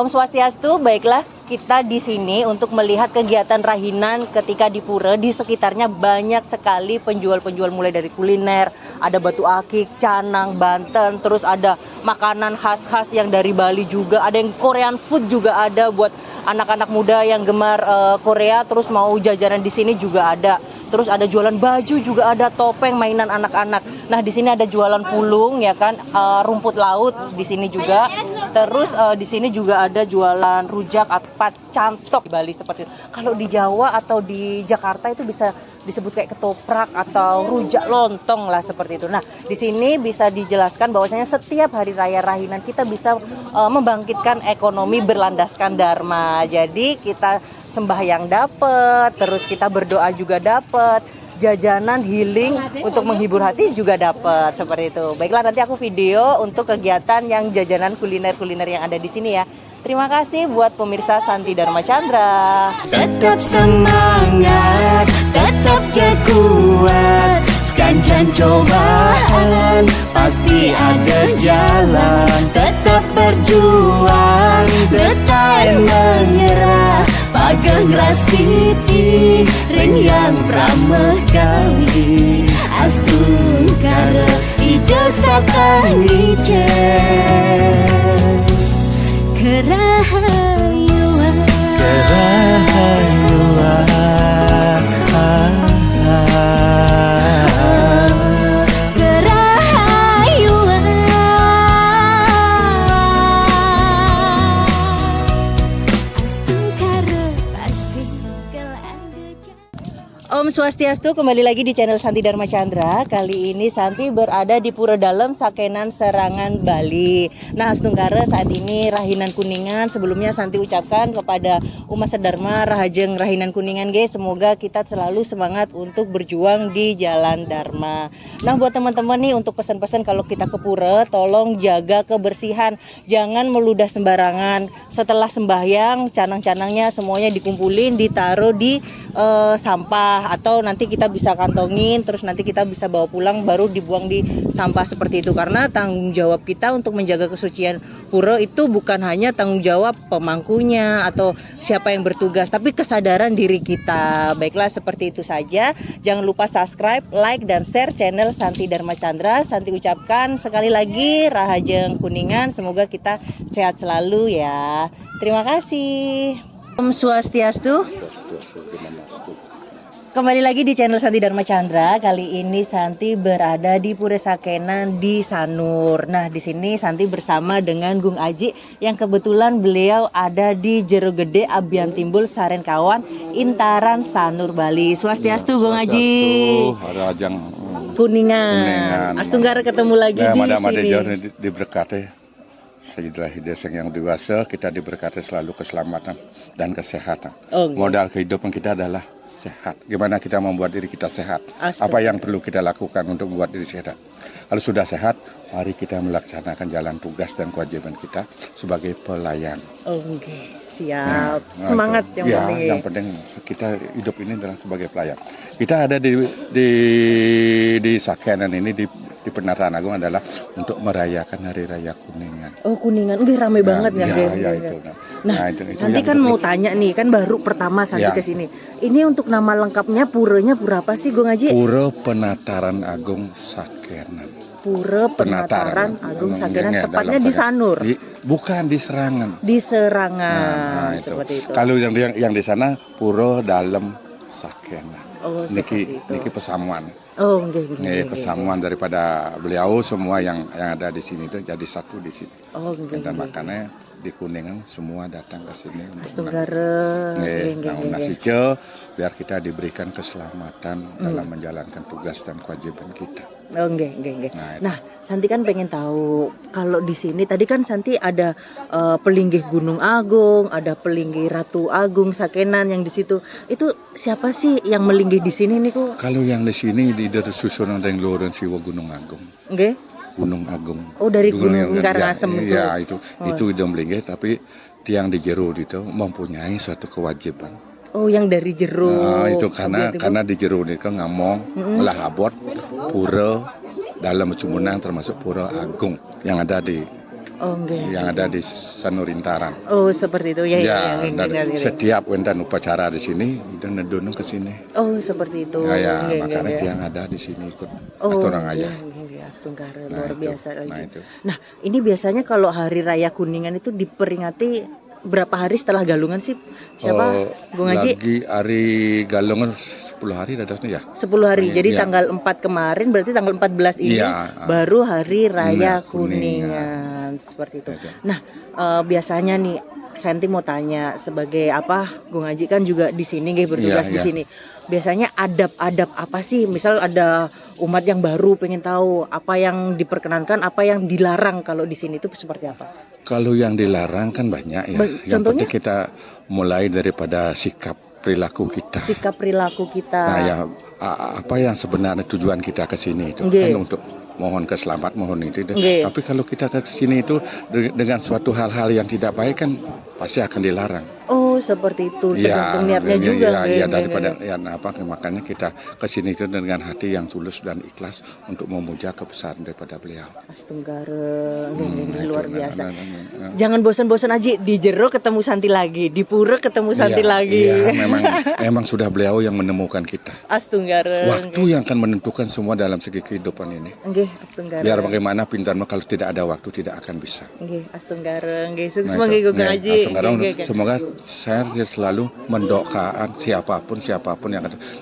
Om Swastiastu, baiklah kita di sini untuk melihat kegiatan rahinan ketika di pura. Di sekitarnya banyak sekali penjual-penjual mulai dari kuliner, ada batu akik, canang, Banten, terus ada makanan khas-khas yang dari Bali juga, ada yang Korean food juga ada buat anak-anak muda yang gemar Korea terus mau jajanan di sini juga ada. Terus ada jualan baju juga ada, topeng, mainan anak-anak. Nah, di sini ada jualan pulung ya kan, rumput laut di sini juga. Terus di sini juga ada jualan rujak atau cantok di Bali seperti itu. Kalau di Jawa atau di Jakarta itu bisa disebut kayak ketoprak atau rujak lontong lah seperti itu. Nah, di sini bisa dijelaskan bahwasanya setiap hari raya rahinan kita bisa membangkitkan ekonomi berlandaskan dharma. Jadi kita sembahyang dapat, terus kita berdoa juga dapat, jajanan healing untuk menghibur hati juga dapat seperti itu. Baiklah, nanti aku video untuk kegiatan yang jajanan kuliner-kuliner yang ada di sini ya. Terima kasih buat pemirsa Santi Dharma Chandra. Tetap semangat, tetap kuat. Sekancan cobaan, pasti ada jalan. Tetap berjuang, getar menyerah. Pagang rastiti, ring yang pramah kami. Astungkara, idos tatang icen. Kerahayuan, kerahayuan, kerahayuan. Astungkara pasti kelanda. Om Swastiastu, kembali lagi di channel Santi Dharma Chandra. Kali ini Santi berada di Pura Dalem, Sakenan, Serangan, Bali. Nah, Astungkara, saat ini Rahinan Kuningan. Sebelumnya Santi ucapkan kepada umat sedharma Rahajeng Rahinan Kuningan, guys. Semoga kita selalu semangat untuk berjuang di jalan Dharma. Nah, buat teman-teman nih, untuk pesan-pesan kalau kita ke pura, tolong jaga kebersihan. Jangan meludah sembarangan. Setelah sembahyang, canang-canangnya semuanya dikumpulin, ditaruh di sampah, atau nanti kita bisa kantongin, terus nanti kita bisa bawa pulang baru dibuang di sampah seperti itu. Karena tanggung jawab kita untuk menjaga kesucian pura itu bukan hanya tanggung jawab pemangkunya atau siapa yang bertugas, tapi kesadaran diri kita. Baiklah, seperti itu saja. Jangan lupa subscribe, like, dan share channel Santi Dharma Chandra. Santi ucapkan sekali lagi Rahajeng Kuningan, semoga kita sehat selalu ya. Terima kasih. Om Swastiastu. Kembali lagi di channel Santi Dharma Chandra. Kali ini Santi berada di Pura Sakenan di Sanur. Nah, di sini Santi bersama dengan Gung Aji yang kebetulan beliau ada di Jero Gede, Abian Timbul, Saren Kawan, Intaran, Sanur, Bali. Swastiastu, Gung Aji. Rajang Kuningan. Astungkara ketemu lagi di sini. Diberkati Sayyidah Hidayah yang dewasa, kita diberkati selalu keselamatan dan kesehatan. Modal kehidupan kita adalah sehat. Gimana kita membuat diri kita sehat? Apa yang perlu kita lakukan untuk membuat diri sehat? Kalau sudah sehat, mari kita melaksanakan jalan tugas dan kewajiban kita sebagai pelayan. Oke, siap. Semangat itu. yang penting. Yang penting kita hidup ini adalah sebagai pelayan. Kita ada di Sakenan ini di Penataran Agung adalah untuk merayakan Hari Raya Kuningan. Oh, Kuningan, rame banget nggak? Itu. Itu nanti kan mau tanya nih, kan baru pertama Santi ke sini. Ini untuk nama lengkapnya puranya pura apa sih, Gung Aji? Pura Penataran Agung Sakenan. Pura Penataran Agung Sakenan, tepatnya di Sanur. Bukan di Serangan. Di Serangan. Nah, itu. Seperti itu. Kalau yang di sana Pura Dalem Sakenan. Oh, seperti itu. Niki pesamuan. Oh, enggak. Pesamuan daripada beliau, semua yang ada di sini itu jadi satu di sini. Oh, enggak. Dan makanya di Kuningan semua datang ke sini untuk Astungkara. biar kita diberikan keselamatan dalam menjalankan tugas dan kewajiban kita. Oh, enggak. Nah, Santi kan pengen tahu kalau di sini tadi kan Santi ada pelinggih Gunung Agung, ada pelinggih Ratu Agung Sakenan yang di situ. Itu siapa sih yang melinggih di sini nih, kok? Kalau yang di sini di susunan dan Loren Siwa Gunung Agung. Nggih. Gunung Agung. Oh, dari Gunung Karangasem itu. Ya, itu melinggih, tapi tiang di jero itu mempunyai suatu kewajiban. Oh, yang dari jero. Nah, itu karena di jero ini kan ngamong melahabot pura dalam Cemunang termasuk Pura Agung yang ada di Oh, nggih. yang ada di Sanurintaran. Oh, seperti itu ya. Ya, nggih, dan nggih, nggih. setiap wenten upacara di sini dan nedunung ke sini. Oh, seperti itu. Ya, Nggih, makanya nggih, nggih. yang ada di sini ikut Oh, aturang aja. Astungkara Nah, luar itu. biasa Nah, lagi. itu. Nah, ini biasanya kalau Hari Raya Kuningan itu diperingati berapa hari setelah Galungan sih? Siapa? Bung Haji? Lagi hari Galungan 10 hari dadasnya ya. 10 hari. Jadi Iya. tanggal 4 kemarin berarti tanggal 14 ini Iya. baru Hari Raya Iya, Kuningan. Kuningan. Seperti itu. Itu. Nah, biasanya nih Santi mau tanya sebagai apa? Gung Haji kan juga di sini nggih bertugas Iya, di iya. sini. Biasanya adab-adab apa sih? Misal ada umat yang baru pengen tahu apa yang diperkenankan, apa yang dilarang kalau di sini itu seperti apa? Kalau yang dilarang kan banyak ya. Yang Contohnya? penting kita mulai daripada sikap perilaku kita. Sikap perilaku kita. Nah, yang apa yang sebenarnya tujuan kita ke sini itu Nggih. kan untuk mohon keselamatan, mohon itu. Nggih. Tapi kalau kita ke sini itu dengan suatu hal-hal yang tidak baik kan pasti akan dilarang. Oh, seperti itu. Tergantung niatnya juga. Ya, nggih, nggih, daripada nggih. ya makanya kita ke sini itu dengan hati yang tulus dan ikhlas untuk memuja kebesaran daripada beliau. Astungkara, Nah, luar itu, biasa. nah. Jangan bosan-bosan aja di Jero ketemu Santi lagi, di Pura ketemu Santi Iya, lagi. iya, memang sudah beliau yang menemukan kita. Astungkara. Waktu yang akan menentukan semua dalam segi kehidupan ini. Nggih, Astungkara. Biar bagaimana pintarmu kalau tidak ada waktu tidak akan bisa. Nggih, Astungkara. Nggih, sukses Nah, mangke itu. Gung Nah, Haji. sekarang Nggih, nggih. semoga saya selalu mendoakan siapapun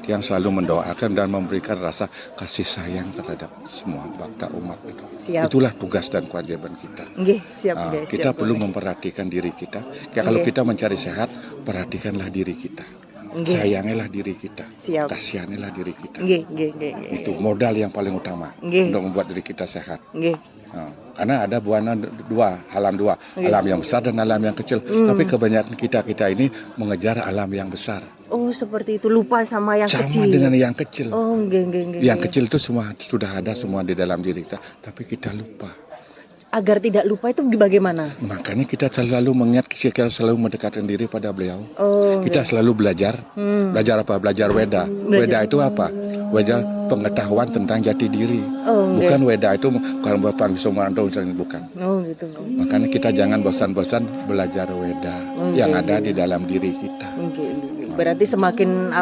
yang selalu mendoakan dan memberikan rasa kasih sayang terhadap semua bangsa umat itu. Siap. Itulah tugas dan kewajiban kita. Nggih, siap Nah, nggih. kita siap, perlu nggih. memperhatikan diri kita. Ya, kalau Nggih. kita mencari sehat, perhatikanlah diri kita. Nggih. Sayangilah diri kita. Siap. Kasihanilah diri kita. Nggih, nggih, nggih, nggih. Itu modal yang paling utama Nggih. untuk membuat diri kita sehat. Nggih. Nah, karena ada buana dua, Nggih. alam yang besar dan alam yang kecil. Tapi kebanyakan kita ini mengejar alam yang besar, Oh, seperti itu. Lupa sama yang sama kecil. dengan yang kecil. Oh, nggih, nggih, nggih. Yang nggih. kecil itu semua sudah ada semua di dalam diri kita, tapi kita lupa. Agar tidak lupa itu bagaimana? Makanya kita selalu mengingat, kita selalu mendekatkan diri pada beliau. Oh, Kita selalu belajar. Belajar apa? Belajar Weda. Weda itu apa? Weda pengetahuan tentang jati diri. Oh, nggih. Bukan Weda itu kalau bukan semua bukan. Oh, gitu. Makanya kita jangan bosan-bosan belajar Weda yang ada di dalam diri kita. Oke. Berarti semakin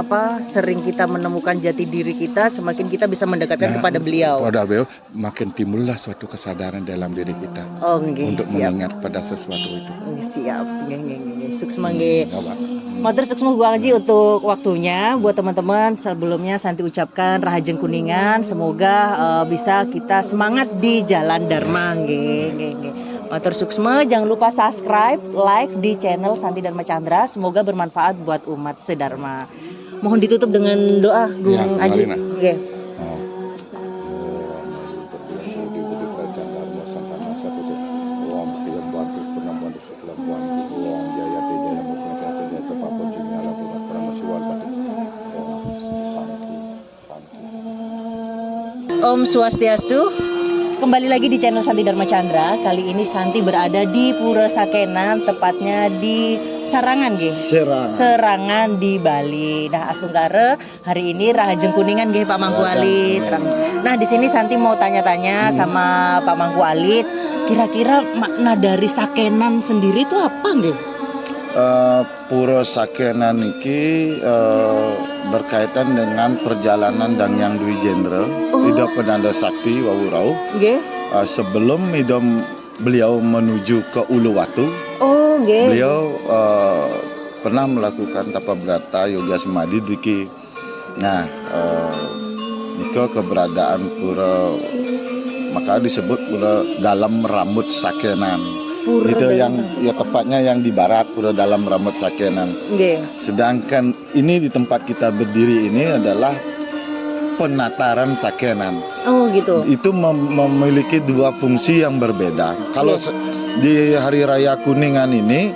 sering kita menemukan jati diri kita, semakin kita bisa mendekatkan kepada beliau. Pada beliau makin timbullah suatu kesadaran dalam diri kita Oh, nggih, untuk siap. mengingat pada sesuatu itu. Siap. Nggih. Sukses mangke. Coba. Matur sukses Gung Haji untuk waktunya. Buat teman-teman, sebelumnya Santi ucapkan Rahajeng Kuningan, semoga bisa kita semangat di Jalan Dharma. Nggih. Matur suksma, jangan lupa subscribe, like di channel Santi Dharma Chandra. Semoga bermanfaat buat umat sedharma. Mohon ditutup dengan doa, Gung Ya, Haji. mari, Nak. Nggih. Oh. Om Swastiastu. Kembali lagi di channel Santi Dharma Chandra. Kali ini Santi berada di Pura Sakenan, tepatnya di Sarangan, nggih. Serangan di Bali. Nah, Astungkara, hari ini Rahajeng Kuningan nggih Pak Mangku Alit. Nah, di sini Santi mau tanya-tanya sama Pak Mangku Alit, kira-kira makna dari Sakenan sendiri itu apa nggih? Pura Sakenan iki berkaitan dengan perjalanan Dangyang Dwi Jendra Ida Penanda Sakti Wawurau Nggih. sebelum beliau menuju ke Uluwatu. Oh, nggih. Beliau pernah melakukan tapa brata yoga samadhi diki. Nah, itu keberadaan pura maka disebut pura dalam rambut Sakenan. Pura Itu dalam- yang ya tepatnya yang di barat pura dalam rambut Sakenan. Nggih. Sedangkan ini di tempat kita berdiri ini adalah penataran Sakenan. Oh, gitu. Itu memiliki dua fungsi yang berbeda. Kalau di Hari Raya Kuningan ini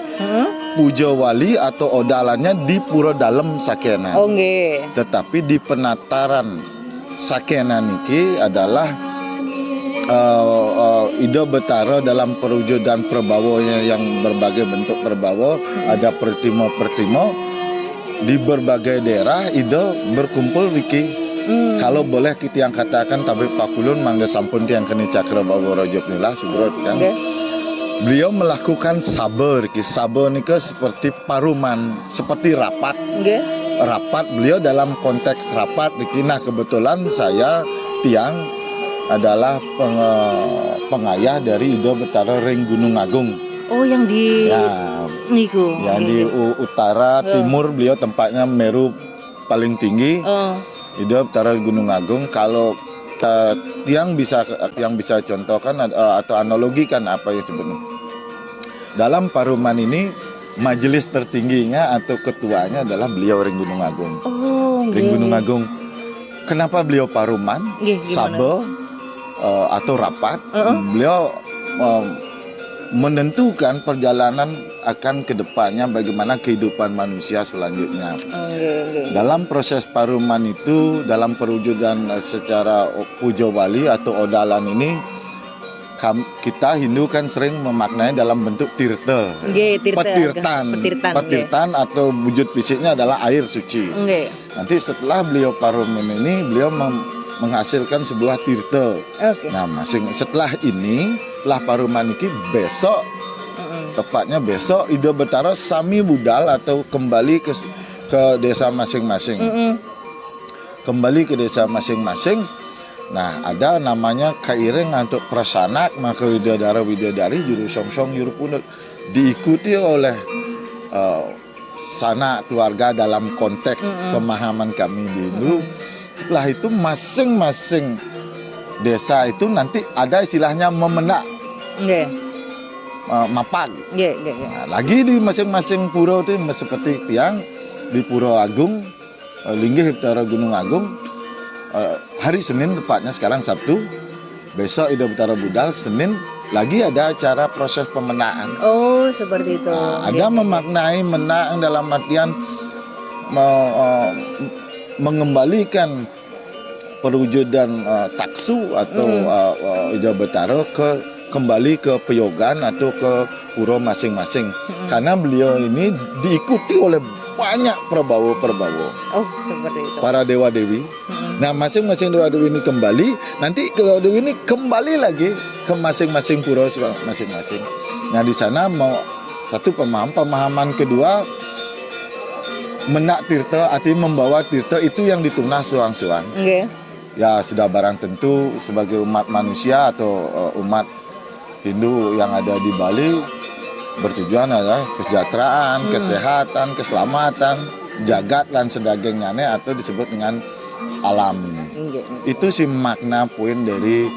puja wali atau odalannya di pura dalam Sakenan. Oh, nggih. Tetapi di penataran Sakenan ini adalah Ida Betara dalam perwujudan perbawonya yang berbagai bentuk perbawo, ada pertimo di berbagai daerah Ida berkumpul Riki. Kalau boleh kita yang katakan tapi pakulun mangga sampun tiang keni cakra bawa rojok nila subrot kan. Nggih. beliau melakukan sabar. Sabar ini seperti paruman, seperti rapat. Nggih. Rapat beliau dalam konteks rapat. Nah kebetulan saya tiang adalah pengayah dari Ido Betara Ring Gunung Agung. Oh, yang di Ya, niku. yang di utara timur beliau tempatnya Meru paling tinggi. Ido Betara Gunung Agung. Kalau tiang bisa contohkan atau analogikan apa yang sebenarnya dalam paruman ini, majelis tertingginya atau ketuanya adalah beliau Ring Gunung Agung. Oh, Ring Gunung Agung. Kenapa beliau paruman? Sabe atau rapat. Beliau menentukan perjalanan akan kedepannya bagaimana kehidupan manusia selanjutnya. Dalam proses paruman itu, dalam perwujudan secara puja wali atau odalan ini, kita Hindu kan sering memaknai dalam bentuk tirta. Petirtan atau wujud fisiknya adalah air suci. Nanti setelah beliau paruman ini, beliau menghasilkan sebuah tirta. Nah, setelah ini, setelah paruman ini, besok tepatnya besok Ido Betara sami budal atau kembali ke desa masing-masing. Kembali ke desa masing-masing. Nah, ada namanya kaireng untuk prasanak, maka widadara widadari juru songsong juru punut diikuti oleh sanak keluarga dalam konteks pemahaman kami dulu. Setelah itu masing-masing desa itu nanti ada istilahnya memenak. Mapag. Nah, lagi di masing-masing pura itu seperti tiang di Pura Agung, Linggih Betara Gunung Agung, hari Senin tepatnya sekarang Sabtu, besok Ido Betara Budal, Senin lagi ada acara proses pemenaan. Oh, seperti itu. Ada memaknai menang dalam artian mengembalikan perwujudan taksu atau Ido Betara kembali ke peyogan atau ke pura masing-masing. Karena beliau ini diikuti oleh banyak perbawa-perbawa. Oh, seperti itu. Para dewa-dewi. Nah, masing-masing dewa-dewi ini kembali, nanti dewa-dewi ini kembali lagi ke masing-masing pura masing-masing. Nah, di sana mau satu pemahaman kedua, menak tirta, artinya membawa tirta itu yang ditunas suang-suang. Ya, sudah barang tentu sebagai umat manusia atau umat Hindu yang ada di Bali bertujuan adalah kesejahteraan, kesehatan, keselamatan, jagat dan sebagainya atau disebut dengan alam ini. Itu sih makna poin dari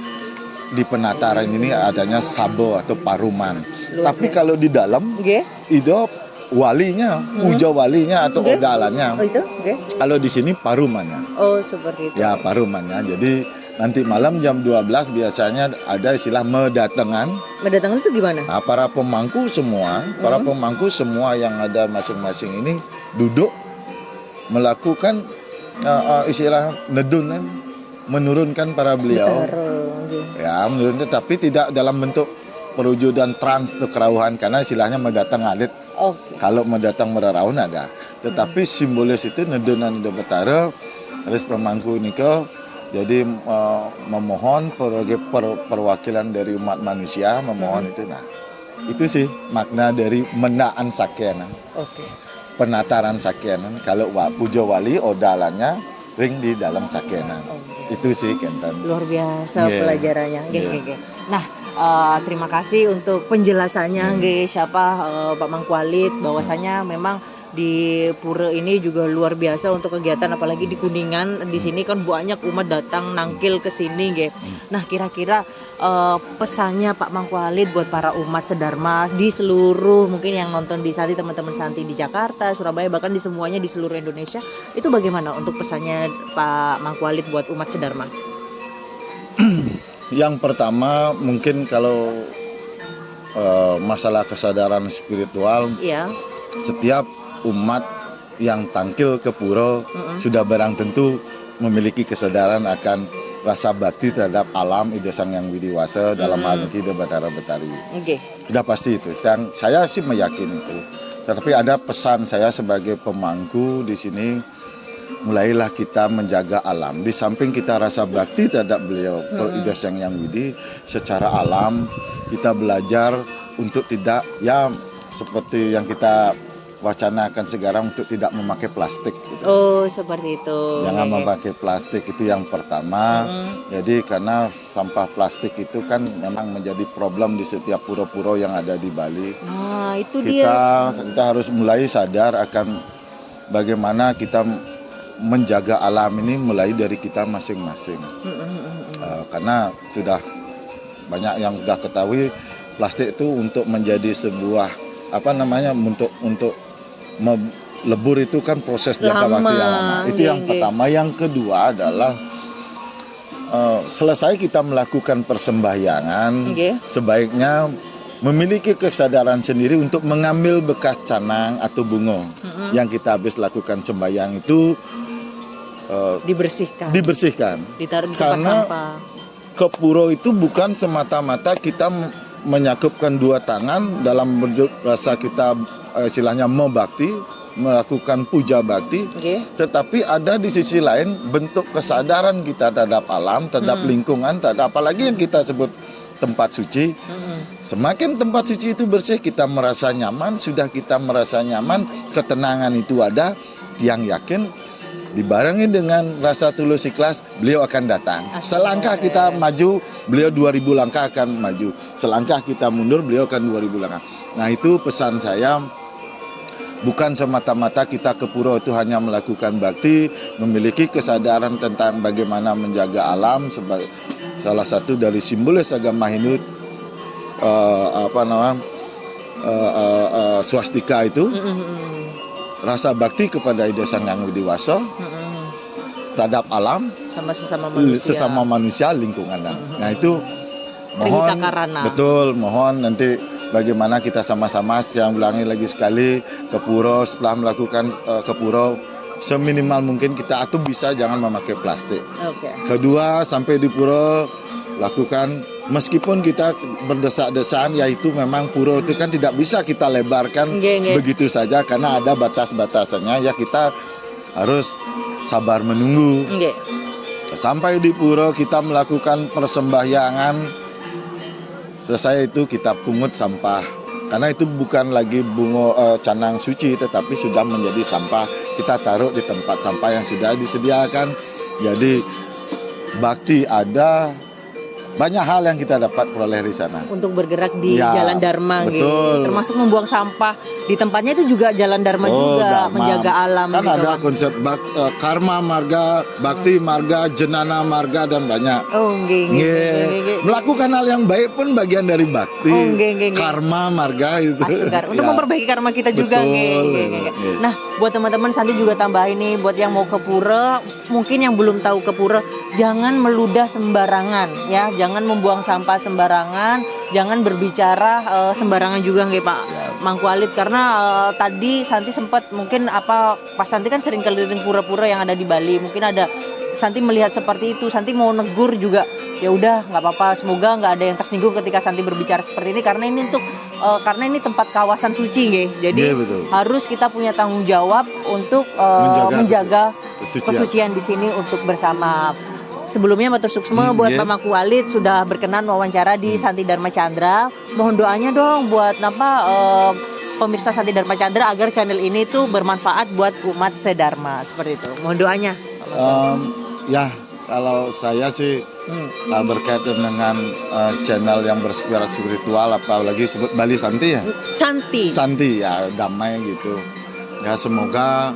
di penataran ini adanya sabo atau paruman. Tapi kalau di dalam itu walinya, puja walinya atau odalannya. Kalau di sini parumannya. Oh, seperti itu. Ya, parumannya. Jadi nanti malam jam 12 biasanya ada istilah medatengan. Medatengan itu gimana? Nah, para pemangku semua yang ada masing-masing ini duduk melakukan istilah nedun, menurunkan para beliau. Ya, menurunkan, tapi tidak dalam bentuk perwujudan trans atau kerauhan karena istilahnya mendatang alit. Kalau mendatang meraraun ada. Tetapi simbolis itu nedunan Ido Betara harus pemangku ini jadi memohon perwakilan dari umat manusia memohon itu. Nah, itu sih makna dari menaan sakyanan. Penataran sakyanan. Kalau puja wali odalannya ring di dalam sakyanan. Itu sih Kenten. Luar biasa pelajarannya. Nah, terima kasih untuk penjelasannya siapa Pak Mangkualit, bahwasanya memang di pura ini juga luar biasa untuk kegiatan, apalagi di Kuningan. Di sini kan banyak umat datang nangkil ke sini, Nah, kira-kira pesannya Pak Mangkualit buat para umat sedharma di seluruh, mungkin yang nonton di Santi, teman-teman Santi di Jakarta, Surabaya, bahkan di semuanya di seluruh Indonesia, itu bagaimana untuk pesannya Pak Mangkualit buat umat sedharma? Yang pertama mungkin kalau masalah kesadaran spiritual, setiap umat yang tangkil ke pura sudah barang tentu memiliki kesadaran akan rasa bakti terhadap alam Ida Sang Yang Widiwasa, dalam hal ini Ido Betara Betari. Sudah pasti itu. Dan saya sih meyakini itu. Tetapi ada pesan saya sebagai pemangku di sini, mulailah kita menjaga alam. Di samping kita rasa bakti terhadap beliau Ida Sang Yang Widi, secara alam kita belajar untuk tidak ya seperti yang kita wacanakan sekarang untuk tidak memakai plastik gitu. Oh, seperti itu. Jangan Oke. memakai plastik, itu yang pertama. Jadi karena sampah plastik itu kan memang menjadi problem di setiap pura-pura yang ada di Bali. Nah, itu dia. Kita harus mulai sadar akan bagaimana kita menjaga alam ini mulai dari kita masing-masing. Karena sudah banyak yang sudah ketahui plastik itu untuk menjadi sebuah untuk lebur itu kan proses jangka waktu yang lama. Itu yang pertama. Yang kedua adalah selesai kita melakukan persembahyangan, sebaiknya memiliki kesadaran sendiri untuk mengambil bekas canang atau bunga yang kita habis lakukan sembahyang itu dibersihkan. Ditaruh di tempat Karena sampah. ke pura itu bukan semata-mata kita menyakupkan dua tangan dalam rasa kita istilahnya membakti, melakukan puja bakti, tetapi ada di sisi lain bentuk kesadaran kita terhadap alam, terhadap lingkungan, terhadap apalagi yang kita sebut tempat suci. Semakin tempat suci itu bersih, kita merasa nyaman. Sudah kita merasa nyaman, ketenangan itu ada, tiang yakin dibarengi dengan rasa tulus ikhlas, beliau akan datang. Selangkah kita maju, beliau 2000 langkah akan maju. Selangkah kita mundur, beliau akan 2000 langkah. Nah, itu pesan saya. Bukan semata-mata kita ke pura itu hanya melakukan bakti, memiliki kesadaran tentang bagaimana menjaga alam sebagai salah satu dari simbolis agama Hindu, swastika itu. Rasa bakti kepada Ida Sang Hyang Widi Waso terhadap alam, sama sesama manusia, lingkungan. Nah, itu mohon mohon nanti bagaimana kita sama-sama, saya ulangi lagi sekali, ke pura setelah melakukan ke pura seminimal mungkin kita atau bisa jangan memakai plastik. Kedua, sampai di pura lakukan, meskipun kita berdesak-desakan, yaitu memang pura itu kan tidak bisa kita lebarkan begitu saja karena ada batas-batasannya, ya kita harus sabar menunggu. Sampai di pura kita melakukan persembahyangan, selesai itu kita pungut sampah. Karena itu bukan lagi bunga canang suci, tetapi sudah menjadi sampah. Kita taruh di tempat sampah yang sudah disediakan. Jadi bakti ada, banyak hal yang kita dapat peroleh di sana. Untuk bergerak di Jalan Dharma, gitu. Termasuk membuang sampah di tempatnya itu juga Jalan Dharma juga, Dharma. Menjaga alam. Kan gitu. Ada konsep karma marga, bakti marga, jenana marga dan banyak. Melakukan hal yang baik pun bagian dari bakti. Karma marga itu. Untuk memperbaiki karma kita juga. Nah, buat teman-teman Santi juga tambahin nih, buat yang mau ke pura, mungkin yang belum tahu ke pura, jangan meludah sembarangan ya. Jangan membuang sampah sembarangan, jangan berbicara sembarangan juga nggih Pak Mangku Alit, karena tadi Santi sempat mungkin pas Santi kan sering keliling pura-pura yang ada di Bali, mungkin ada Santi melihat seperti itu. Santi mau negur juga, ya udah nggak apa-apa, semoga nggak ada yang tersinggung ketika Santi berbicara seperti ini, karena ini karena ini tempat kawasan suci nggih. Jadi harus kita punya tanggung jawab untuk menjaga kesucian di sini untuk bersama. Sebelumnya Matur Suksma buat Pak Mangku Alit sudah berkenan wawancara di Santi Dharma Chandra. Mohon doanya dong buat pemirsa Santi Dharma Chandra agar channel ini tuh bermanfaat buat umat sedharma, seperti itu. Mohon doanya. Ya, kalau saya sih berkaitan dengan channel yang bersifat spiritual, apalagi sebut Bali Santi ya. Santi ya, damai gitu. Ya, semoga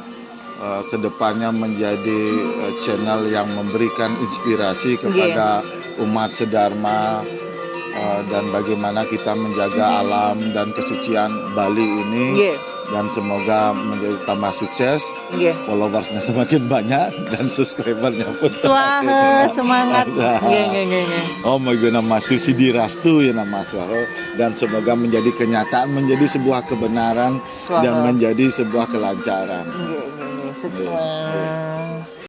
kedepannya menjadi channel yang memberikan inspirasi kepada umat sedharma, dan bagaimana kita menjaga alam dan kesucian Bali ini. Dan semoga menjadi tambah sukses, followersnya semakin banyak dan subscribernya pun semakin semangat. Oh my god, nama Susi Dirastu ya nama Suara, dan semoga menjadi kenyataan, menjadi sebuah kebenaran dan menjadi sebuah kelancaran. Sukses.